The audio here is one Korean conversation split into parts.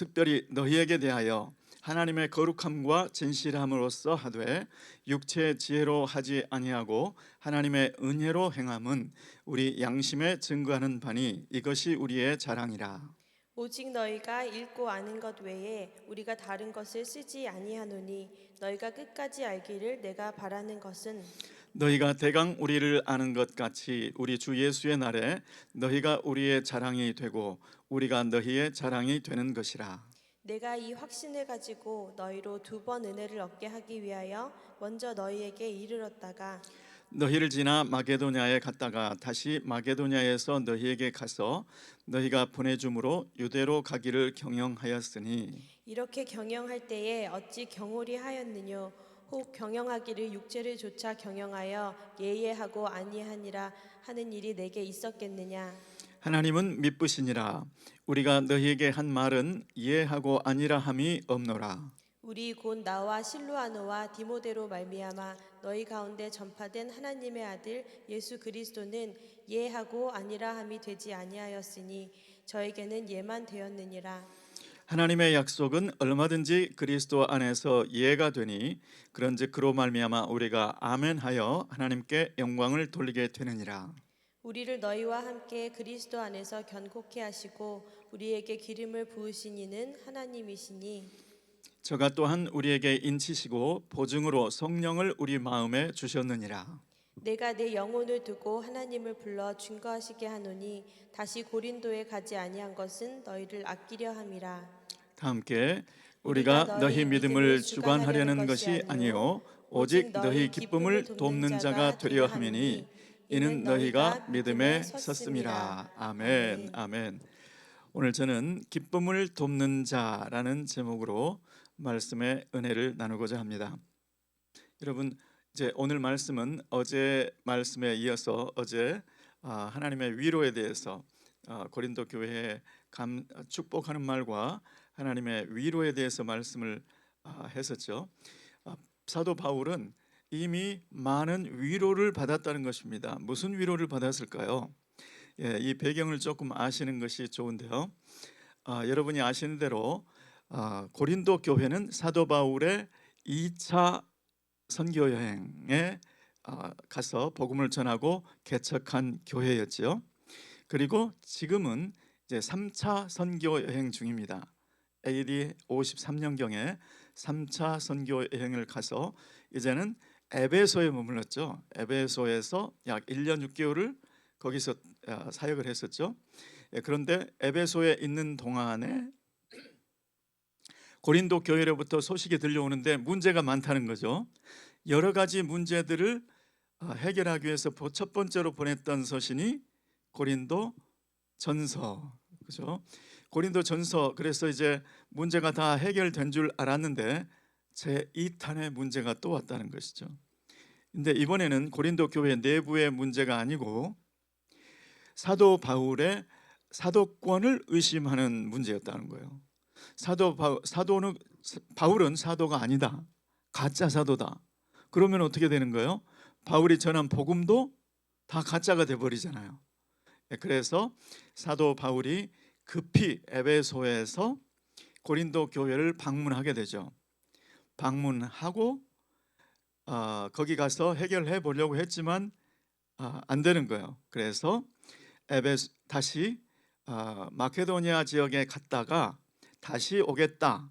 특별히 너희에게 대하여 하나님의 거룩함과 진실함으로써 하되 육체의 지혜로 하지 아니하고 하나님의 은혜로 행함은 우리 양심에 증거하는 바니 이것이 우리의 자랑이라. 오직 너희가 읽고 아는 것 외에 우리가 다른 것을 쓰지 아니하노니 너희가 끝까지 알기를 내가 바라는 것은 너희가 대강 우리를 아는 것 같이 우리 주 예수의 날에 너희가 우리의 자랑이 되고 우리가 너희의 자랑이 되는 것이라. 내가 이 확신을 가지고 너희로 2번 은혜를 얻게 하기 위하여 먼저 너희에게 이르렀다가 너희를 지나 마게도냐에 갔다가 다시 마게도냐에서 너희에게 가서 너희가 보내줌으로 유대로 가기를 경영하였으니 이렇게 경영할 때에 어찌 경홀히 하였느뇨 혹 경영하기를 육체를 조차 경영하여 예예하고 아니하니라 하는 일이 내게 있었겠느냐. 하나님은 미쁘시니라. 우리가 너희에게 한 말은 예하고 아니라 함이 없노라. 우리 곧 나와 실루아노와 디모데로 말미암아 너희 가운데 전파된 하나님의 아들 예수 그리스도는 예하고 아니라 함이 되지 아니하였으니 저에게는 예만 되었느니라. 하나님의 약속은 얼마든지 그리스도 안에서 예가 되니 그런즉 그로 말미암아 우리가 아멘하여 하나님께 영광을 돌리게 되느니라. 우리를 너희와 함께 그리스도 안에서 견고케 하시고 우리에게 기름을 부으신 이는 하나님이시니 저가 또한 우리에게 인치시고 보증으로 성령을 우리 마음에 주셨느니라. 내가 내 영혼을 두고 하나님을 불러 증거하시게 하노니 다시 고린도에 가지 아니한 것은 너희를 아끼려 함이라. 다 함께 우리가 너희 믿음을 주관하려는 것이 아니요 오직 너희 기쁨을 돕는 자가 되려 함이니 이는 너희가 믿음에 섰음이라. 아멘. 아멘. 오늘 저는 기쁨을 돕는 자라는 제목으로 말씀의 은혜를 나누고자 합니다. 여러분, 이제 오늘 말씀은 어제 말씀에 이어서 어제 하나님의 위로에 대해서 고린도 교회에 축복하는 말과 하나님의 위로에 대해서 말씀을 했었죠. 사도 바울은 이미 많은 위로를 받았다는 것입니다. 무슨 위로를 받았을까요? 이 배경을 조금 아시는 것이 좋은데요. 여러분이 아시는 대로 고린도 교회는 사도 바울의 2차 선교 여행에 가서 복음을 전하고 개척한 교회였죠. 그리고 지금은 이제 3차 선교 여행 중입니다. AD 53년경에 3차 선교 여행을 가서 이제는 에베소에 머물렀죠. 에베소에서 약 1년 6개월을 거기서 사역을 했었죠. 그런데 에베소에 있는 동안에 고린도 교회로부터 소식이 들려오는데 문제가 많다는 거죠. 여러 가지 문제들을 해결하기 위해서 첫 번째로 보냈던 서신이 고린도 전서, 그죠? 고린도 전서. 그래서 이제 문제가 다 해결된 줄 알았는데 제 2탄의 문제가 또 왔다는 것이죠. 근데 이번에는 고린도 교회 내부의 문제가 아니고 사도 바울의 사도권을 의심하는 문제였다는 거예요. 바울은 사도가 아니다. 가짜 사도다. 그러면 어떻게 되는 거예요? 바울이 전한 복음도 다 가짜가 돼버리잖아요. 그래서 사도 바울이 급히 에베소에서 고린도 교회를 방문하게 되죠. 방문하고 거기 가서 해결해 보려고 했지만 안 되는 거예요. 그래서 다시 마케도니아 지역에 갔다가 다시 오겠다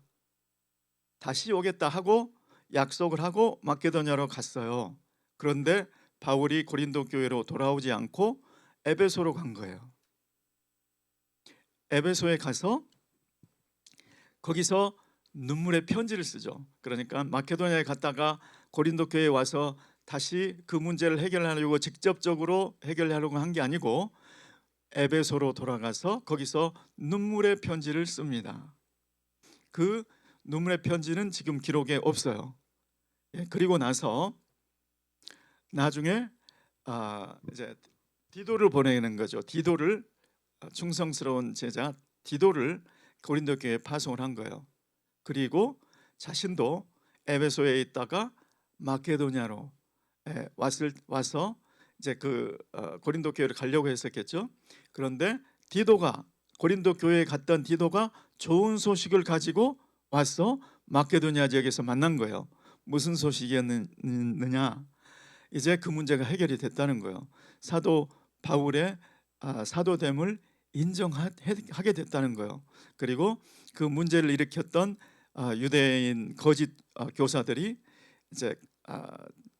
하고 약속을 하고 마케도니아로 갔어요. 그런데 바울이 고린도 교회로 돌아오지 않고 에베소로 간 거예요. 에베소에 가서 거기서 눈물의 편지를 쓰죠. 그러니까 마케도니아에 갔다가 고린도 교회에 와서 다시 그 문제를 해결하려고 직접적으로 해결하려고 한 게 아니고 에베소로 돌아가서 거기서 눈물의 편지를 씁니다. 그 눈물의 편지는 지금 기록에 없어요. 그리고 나서 나중에 이제 디도를 보내는 거죠. 디도를 충성스러운 제자 디도를 고린도 교회에 파송을 한 거예요. 그리고 자신도 에베소에 있다가 마케도니아로 와서 이제 그 고린도 교회를 가려고 했었겠죠. 그런데 고린도 교회에 갔던 디도가 좋은 소식을 가지고 와서 마케도니아 지역에서 만난 거예요. 무슨 소식이었느냐? 이제 그 문제가 해결이 됐다는 거예요. 사도 바울의 사도됨을 인정하게 됐다는 거예요. 그리고 그 문제를 일으켰던 유대인 거짓 교사들이 이제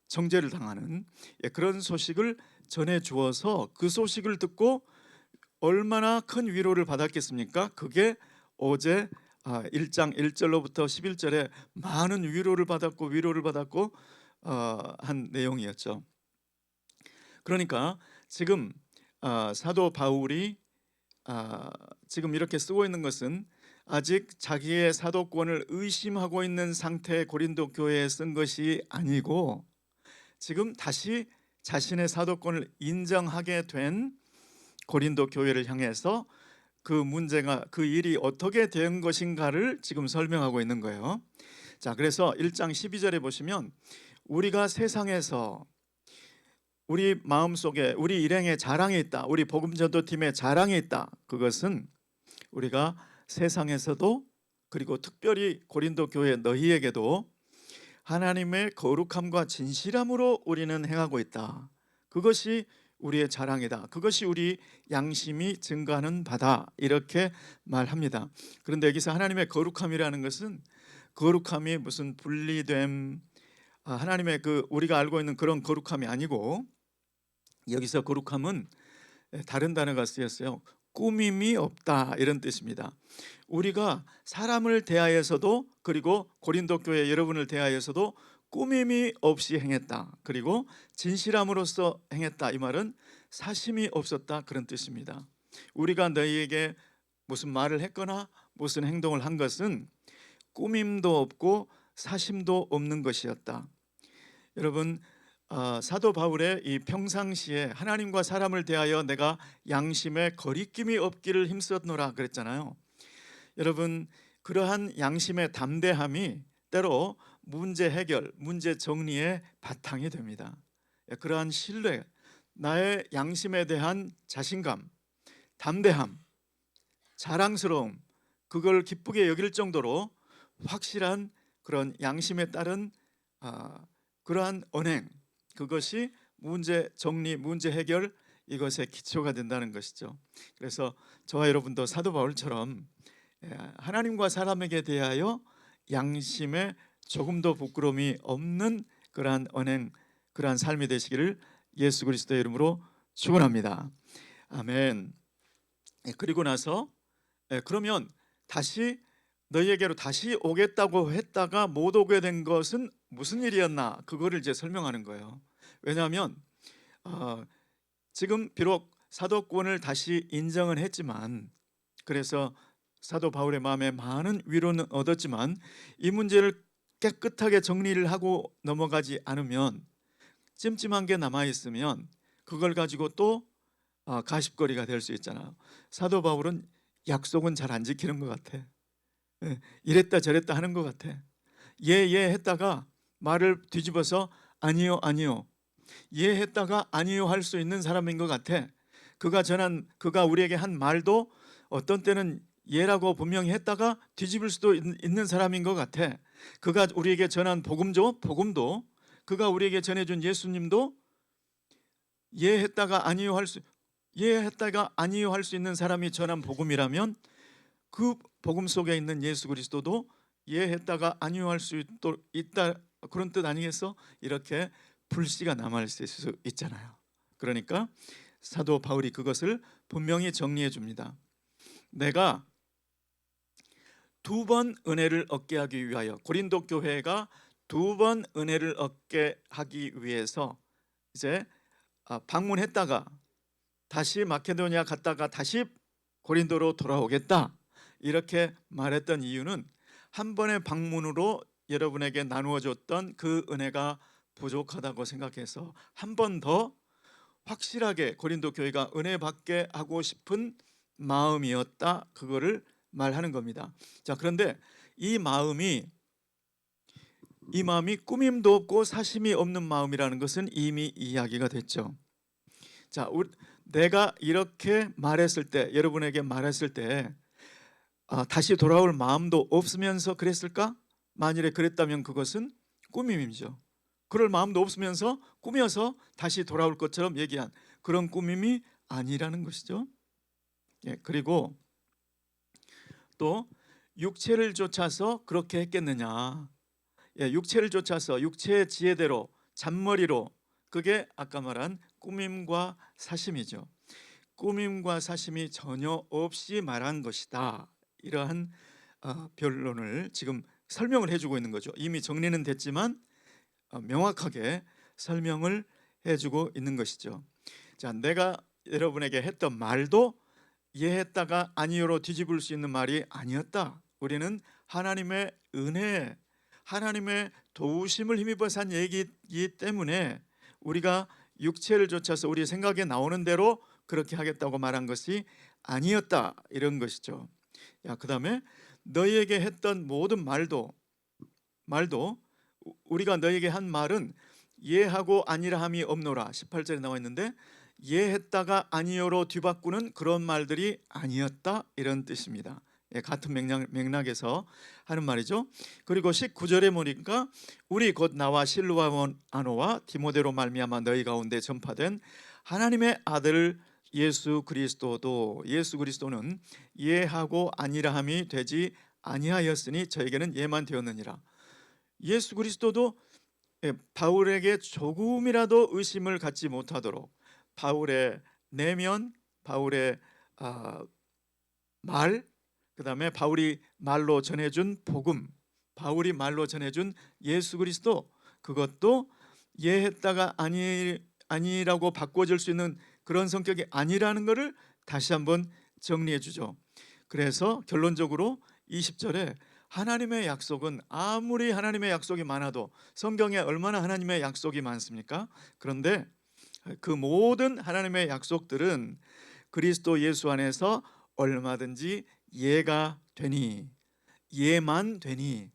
정죄를 당하는 그런 소식을 전해 주어서 그 소식을 듣고 얼마나 큰 위로를 받았겠습니까? 그게 어제 1장 1절로부터 11절에 많은 위로를 받았고 한 내용이었죠. 그러니까 지금 사도 바울이 지금 이렇게 쓰고 있는 것은 아직 자기의 사도권을 의심하고 있는 상태의 고린도 교회에 쓴 것이 아니고 지금 다시 자신의 사도권을 인정하게 된 고린도 교회를 향해서 그 문제가 그 일이 어떻게 된 것인가를 지금 설명하고 있는 거예요. 자, 그래서 1장 12절에 보시면 우리가 세상에서 우리 마음속에 우리 일행의 자랑이 있다. 우리 복음 전도팀의 자랑이 있다. 그것은 우리가 세상에서도 그리고 특별히 고린도 교회 너희에게도 하나님의 거룩함과 진실함으로 우리는 행하고 있다. 그것이 우리의 자랑이다. 그것이 우리 양심이 증거하는 바다. 이렇게 말합니다. 그런데 여기서 하나님의 거룩함이라는 것은 거룩함이 무슨 분리됨 하나님의 그 우리가 알고 있는 그런 거룩함이 아니고 여기서 거룩함은 다른 단어가 쓰였어요. 꾸밈이 없다 이런 뜻입니다. 우리가 사람을 대하여서도 그리고 고린도 교회 여러분을 대하여서도 꾸밈이 없이 행했다. 그리고 진실함으로써 행했다. 이 말은 사심이 없었다 그런 뜻입니다. 우리가 너희에게 무슨 말을 했거나 무슨 행동을 한 것은 꾸밈도 없고 사심도 없는 것이었다. 여러분 사도 바울의 이 평상시에 하나님과 사람을 대하여 내가 양심에 거리낌이 없기를 힘썼노라 그랬잖아요. 여러분 그러한 양심의 담대함이 때로 문제 해결, 문제 정리의 바탕이 됩니다. 그러한 신뢰, 나의 양심에 대한 자신감, 담대함, 자랑스러움 그걸 기쁘게 여길 정도로 확실한 그런 양심에 따른 그러한 언행 그것이 문제 정리, 문제 해결 이것의 기초가 된다는 것이죠. 그래서 저와 여러분도 사도 바울처럼 하나님과 사람에게 대하여 양심에 조금도 부끄러움이 없는 그러한 언행, 그러한 삶이 되시기를 예수 그리스도의 이름으로 축원합니다. 아멘. 그리고 나서 그러면 다시 너희에게로 다시 오겠다고 했다가 못 오게 된 것은 무슨 일이었나 그거를 이제 설명하는 거예요. 왜냐하면 지금 비록 사도권을 다시 인정은 했지만 그래서 사도 바울의 마음에 많은 위로는 얻었지만 이 문제를 깨끗하게 정리를 하고 넘어가지 않으면 찜찜한 게 남아있으면 그걸 가지고 또 가십거리가 될 수 있잖아요. 사도 바울은 약속은 잘 안 지키는 것 같아. 이랬다 저랬다 하는 것 같아. 예 했다가 말을 뒤집어서 아니요 예 했다가 아니요 할 수 있는 사람인 것 같아. 그가 우리에게 한 말도 어떤 때는 예라고 분명히 했다가 뒤집을 수도 있는 사람인 것 같아. 그가 우리에게 전한 복음도 그가 우리에게 전해준 예수님도 예 했다가 아니요 할 수 있는 사람이 전한 복음이라면 그 복음 속에 있는 예수 그리스도도 예 했다가 아니요 할 수 있다 그런 뜻 아니겠어? 이렇게 불씨가 남아있을 수 있잖아요. 그러니까 사도 바울이 그것을 분명히 정리해 줍니다. 내가 2번 은혜를 얻게 하기 위하여 고린도 교회가 2번 은혜를 얻게 하기 위해서 이제 방문했다가 다시 마케도니아 갔다가 다시 고린도로 돌아오겠다 이렇게 말했던 이유는 한 번의 방문으로 여러분에게 나누어 줬던 그 은혜가 부족하다고 생각해서 한 번 더 확실하게 고린도 교회가 은혜 받게 하고 싶은 마음이었다 그거를 말하는 겁니다. 자, 그런데 이 마음이 꾸밈도 없고 사심이 없는 마음이라는 것은 이미 이야기가 됐죠. 자, 내가 이렇게 말했을 때 여러분에게 말했을 때 다시 돌아올 마음도 없으면서 그랬을까? 만일에 그랬다면 그것은 꾸밈이죠. 그럴 마음도 없으면서 꾸며서 다시 돌아올 것처럼 얘기한 그런 꾸밈이 아니라는 것이죠. 예, 그리고 또 육체를 쫓아서 그렇게 했겠느냐? 예, 육체를 쫓아서 육체의 지혜대로 잔머리로, 그게 아까 말한 꾸밈과 사심이죠. 꾸밈과 사심이 전혀 없이 말한 것이다. 이러한 변론을 지금 설명을 해주고 있는 거죠. 이미 정리는 됐지만 명확하게 설명을 해주고 있는 것이죠. 자, 내가 여러분에게 했던 말도 이해했다가 아니요로 뒤집을 수 있는 말이 아니었다. 우리는 하나님의 은혜, 하나님의 도우심을 힘입어 산 얘기이기 때문에 우리가 육체를 쫓아서 우리 생각에 나오는 대로 그렇게 하겠다고 말한 것이 아니었다, 이런 것이죠. 그다음에 너희에게 했던 모든 말도 우리가 너희에게 한 말은 예하고 아니라 함이 없노라. 18절에 나와 있는데 예했다가 아니요로 뒤바꾸는 그런 말들이 아니었다, 이런 뜻입니다. 예, 같은 맥락에서 하는 말이죠. 그리고 19절에 보니까 우리 곧 나와 실루아노와 디모데로 말미암아 너희 가운데 전파된 하나님의 아들 예수 그리스도는 예하고 아니라 함이 되지 아니하였으니 저에게는 예만 되었느니라. 예수 그리스도도 바울에게 조금이라도 의심을 갖지 못하도록 바울의 내면, 바울의 말, 그다음에 바울이 말로 전해준 복음, 바울이 말로 전해준 예수 그리스도, 그것도 예했다가 아니라고 바꿔줄 수 있는 그런 성격이 아니라는 것을 다시 한번 정리해 주죠. 그래서 결론적으로 20절에 하나님의 약속은 아무리 하나님의 약속이 많아도, 성경에 얼마나 하나님의 약속이 많습니까? 그런데 그 모든 하나님의 약속들은 그리스도 예수 안에서 얼마든지 예가 되니, 예만 되니,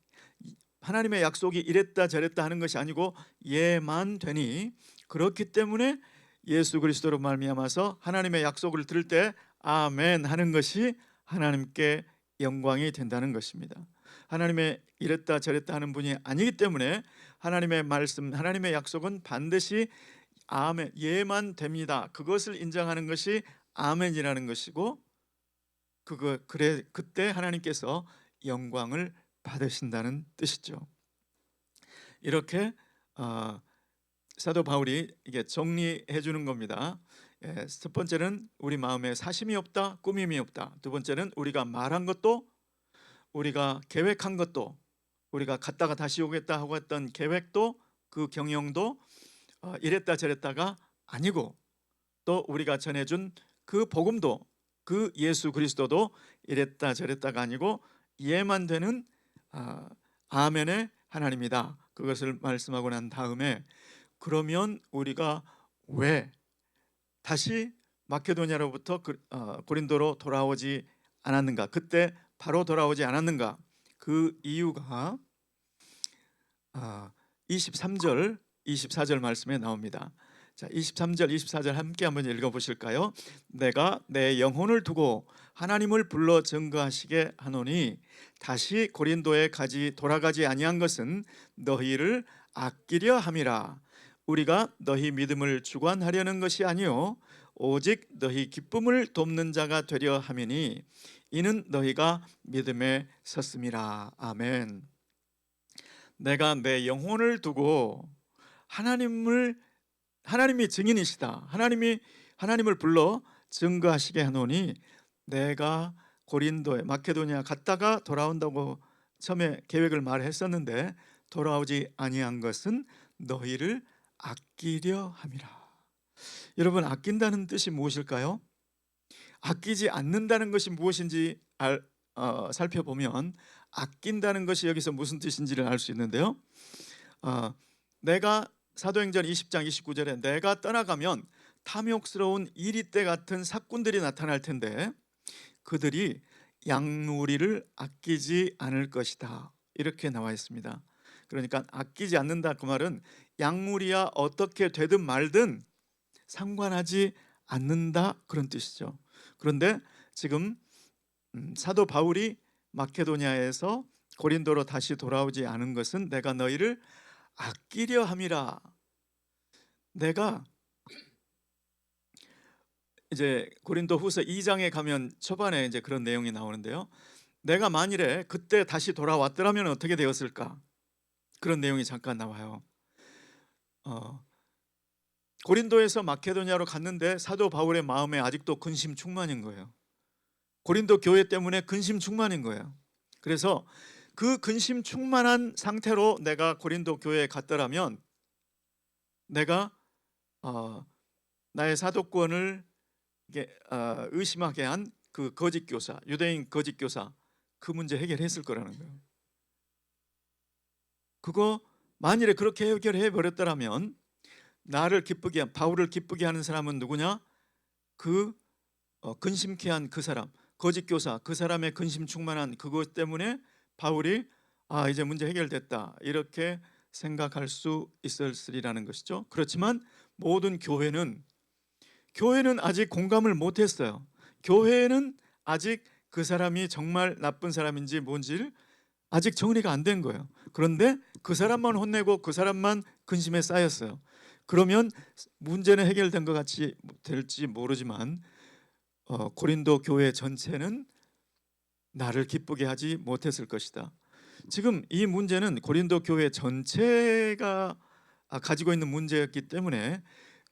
하나님의 약속이 이랬다 저랬다 하는 것이 아니고 예만 되니, 그렇기 때문에 예수 그리스도로 말미암아서 하나님의 약속을 들을 때 아멘 하는 것이 하나님께 영광이 된다는 것입니다. 하나님의 이랬다 저랬다 하는 분이 아니기 때문에 하나님의 말씀, 하나님의 약속은 반드시 아멘, 예만 됩니다. 그것을 인정하는 것이 아멘이라는 것이고, 그때 하나님께서 영광을 받으신다는 뜻이죠. 이렇게 사도 바울이 이게 정리해 주는 겁니다. 첫 번째는 우리 마음에 사심이 없다, 꾸밈이 없다. 두 번째는 우리가 말한 것도, 우리가 계획한 것도, 우리가 갔다가 다시 오겠다 하고 했던 계획도, 그 경영도 이랬다 저랬다가 아니고, 또 우리가 전해준 그 복음도, 그 예수 그리스도도 이랬다 저랬다가 아니고 예만 되는 아멘의 하나님이다. 그것을 말씀하고 난 다음에 그러면 우리가 왜 다시 마케도니아로부터 고린도로 돌아오지 않았는가? 그때 바로 돌아오지 않았는가? 그 이유가 23절, 24절 말씀에 나옵니다. 자, 23절, 24절 함께 한번 읽어보실까요? 내가 내 영혼을 두고 하나님을 불러 증거하시게 하노니 다시 고린도에 돌아가지 아니한 것은 너희를 아끼려 함이라. 우리가 너희 믿음을 주관하려는 것이 아니요 오직 너희 기쁨을 돕는 자가 되려 함이니 이는 너희가 믿음에 섰음이라. 아멘. 내가 내 영혼을 두고 하나님이 증인이시다. 하나님을 불러 증거하시게 하노니 내가 고린도에 마케도니아 갔다가 돌아온다고 처음에 계획을 말했었는데 돌아오지 아니한 것은 너희를 아끼려 함이라. 여러분, 아낀다는 뜻이 무엇일까요? 아끼지 않는다는 것이 무엇인지 살펴보면 아낀다는 것이 여기서 무슨 뜻인지를 알 수 있는데요. 내가 사도행전 20장 29절에 내가 떠나가면 탐욕스러운 이리떼 같은 사꾼들이 나타날 텐데 그들이 양무리를 아끼지 않을 것이다, 이렇게 나와 있습니다. 그러니까 아끼지 않는다, 그 말은 양무리야 어떻게 되든 말든 상관하지 않는다, 그런 뜻이죠. 그런데 지금 사도 바울이 마케도니아에서 고린도로 다시 돌아오지 않은 것은 내가 너희를 아끼려 함이라. 내가 이제 고린도후서 2장에 가면 초반에 이제 그런 내용이 나오는데요. 내가 만일에 그때 다시 돌아왔더라면 어떻게 되었을까? 그런 내용이 잠깐 나와요. 고린도에서 마케도니아로 갔는데 사도 바울의 마음에 아직도 근심 충만인 거예요. 고린도 교회 때문에 근심 충만인 거예요. 그래서 그 근심 충만한 상태로 내가 고린도 교회에 갔더라면 내가 나의 사도권을 의심하게 한 그 거짓 교사, 유대인 거짓 교사, 그 문제 해결했을 거라는 거예요. 그거 만일에 그렇게 해결해 버렸더라면 나를 기쁘게 바울을 기쁘게 하는 사람은 누구냐? 그 근심케 한 그 사람, 거짓 교사, 그 사람의 근심 충만한 그것 때문에 바울이 이제 문제 해결됐다 이렇게 생각할 수 있었으리라는 것이죠. 그렇지만 모든 교회는 아직 공감을 못했어요. 교회는 아직 그 사람이 정말 나쁜 사람인지 뭔지를 아직 정리가 안 된 거예요. 그런데 그 사람만 혼내고 그 사람만 근심에 쌓였어요. 그러면 문제는 해결된 것 같이 될지 모르지만 고린도 교회 전체는 나를 기쁘게 하지 못했을 것이다. 지금 이 문제는 고린도 교회 전체가 가지고 있는 문제였기 때문에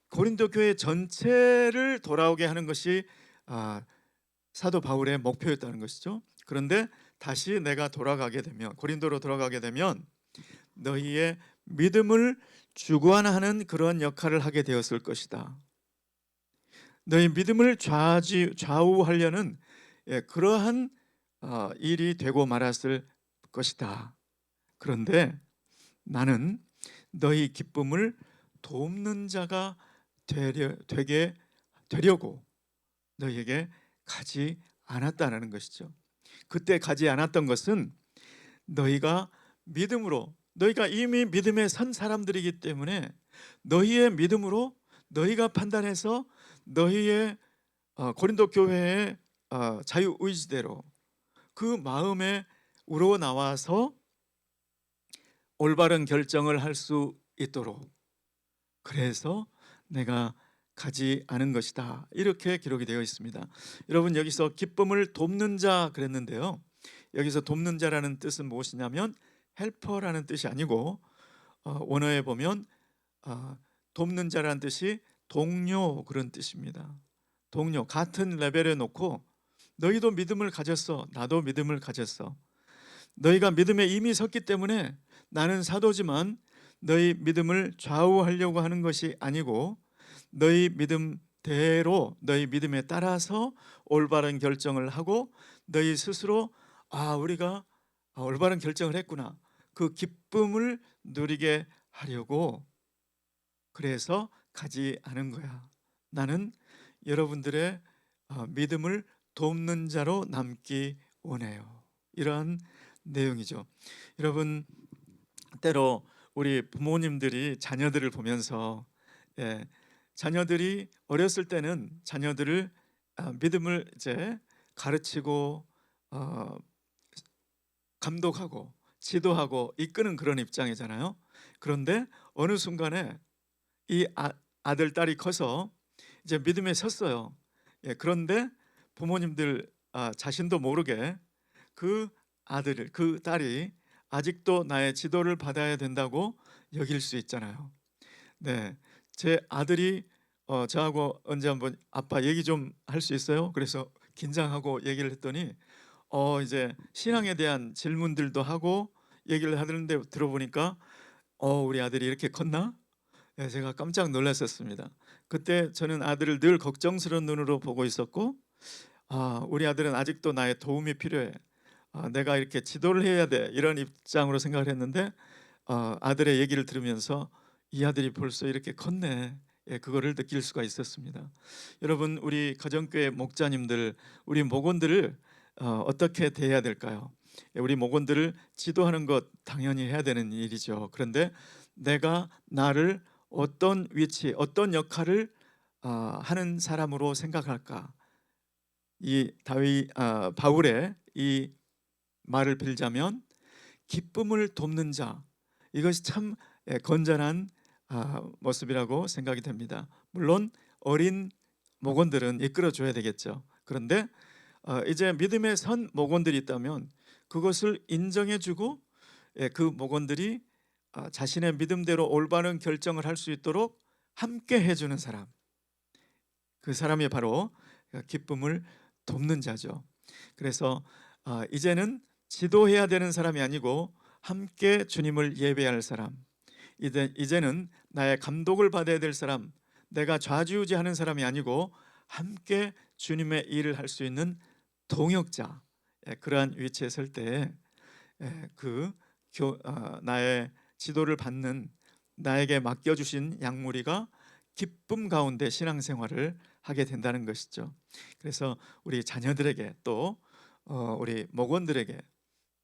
고린도 교회 전체를 돌아오게 하는 것이 사도 바울의 목표였다는 것이죠. 그런데 다시 내가 돌아가게 되면, 고린도로 돌아가게 되면 너희의 믿음을 주관하는 그런 역할을 하게 되었을 것이다. 너희 믿음을 좌우하려는 그러한 일이 되고 말았을 것이다. 그런데 나는 너희 기쁨을 돕는 자가 되게 되려고 너희에게 가지 않았다는 것이죠. 그때 가지 않았던 것은 너희가 이미 믿음에 선 사람들이기 때문에 너희의 믿음으로 너희가 판단해서 너희의 고린도 교회의 자유의지대로 그 마음에 우러나와서 올바른 결정을 할 수 있도록, 그래서 내가 가지 않은 것이다 이렇게 기록이 되어 있습니다. 여러분, 여기서 기쁨을 돕는 자 그랬는데요, 여기서 돕는 자라는 뜻은 무엇이냐면 헬퍼라는 뜻이 아니고 원어에 보면 돕는 자라는 뜻이 동료 그런 뜻입니다. 동료, 같은 레벨에 놓고 너희도 믿음을 가졌어, 나도 믿음을 가졌어. 너희가 믿음에 이미 섰기 때문에 나는 사도지만 너희 믿음을 좌우하려고 하는 것이 아니고 너희 믿음대로 너희 믿음에 따라서 올바른 결정을 하고 너희 스스로 우리가 올바른 결정을 했구나, 그 기쁨을 누리게 하려고 그래서 가지 않은 거야. 나는 여러분들의 믿음을 돕는 자로 남기 원해요. 이러한 내용이죠. 여러분, 때로 우리 부모님들이 자녀들을 보면서 자녀들이 어렸을 때는 자녀들을 믿음을 이제 가르치고 감독하고 지도하고 이끄는 그런 입장이잖아요. 그런데 어느 순간에 이 아들 딸이 커서 이제 믿음에 섰어요. 그런데 부모님들 자신도 모르게 그 아들, 그 딸이 아직도 나의 지도를 받아야 된다고 여길 수 있잖아요. 네, 제 아들이 저하고 언제 한번 아빠 얘기 좀 할 수 있어요? 그래서 긴장하고 얘기를 했더니 이제 신앙에 대한 질문들도 하고 얘기를 하는데 들어보니까 우리 아들이 이렇게 컸나? 제가 깜짝 놀랐었습니다. 그때 저는 아들을 늘 걱정스러운 눈으로 보고 있었고 우리 아들은 아직도 나의 도움이 필요해, 내가 이렇게 지도를 해야 돼, 이런 입장으로 생각을 했는데 아들의 얘기를 들으면서 이 아들이 벌써 이렇게 컸네, 그거를 느낄 수가 있었습니다. 여러분, 우리 가정교회 목자님들, 우리 목원들을 어떻게 대해야 될까요? 우리 목원들을 지도하는 것 당연히 해야 되는 일이죠. 그런데 내가 나를 어떤 위치, 어떤 역할을 하는 사람으로 생각할까? 이 바울의 이 말을 빌자면 기쁨을 돕는 자, 이것이 참 건전한 모습이라고 생각이 됩니다. 물론 어린 목원들은 이끌어줘야 되겠죠. 그런데 이제 믿음의 선 목원들이 있다면 그것을 인정해주고 그 목원들이 자신의 믿음대로 올바른 결정을 할 수 있도록 함께 해주는 사람, 그 사람이 바로 기쁨을 돕는 자죠. 그래서 이제는 지도해야 되는 사람이 아니고 함께 주님을 예배할 사람, 이제는 나의 감독을 받아야 될 사람, 내가 좌지우지하는 사람이 아니고 함께 주님의 일을 할 수 있는 동역자, 그러한 위치에 설 때 나의 지도를 받는, 나에게 맡겨주신 양무리가 기쁨 가운데 신앙생활을 하게 된다는 것이죠. 그래서 우리 자녀들에게 또 우리 목원들에게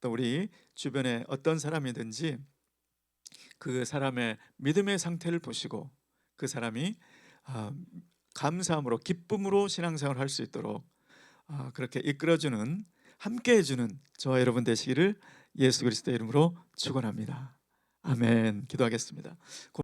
또 우리 주변에 어떤 사람이든지 그 사람의 믿음의 상태를 보시고 그 사람이 감사함으로 기쁨으로 신앙생활을 할 수 있도록 그렇게 이끌어주는, 함께 해주는 저와 여러분 되시기를 예수 그리스도의 이름으로 축원합니다. 아멘. 기도하겠습니다.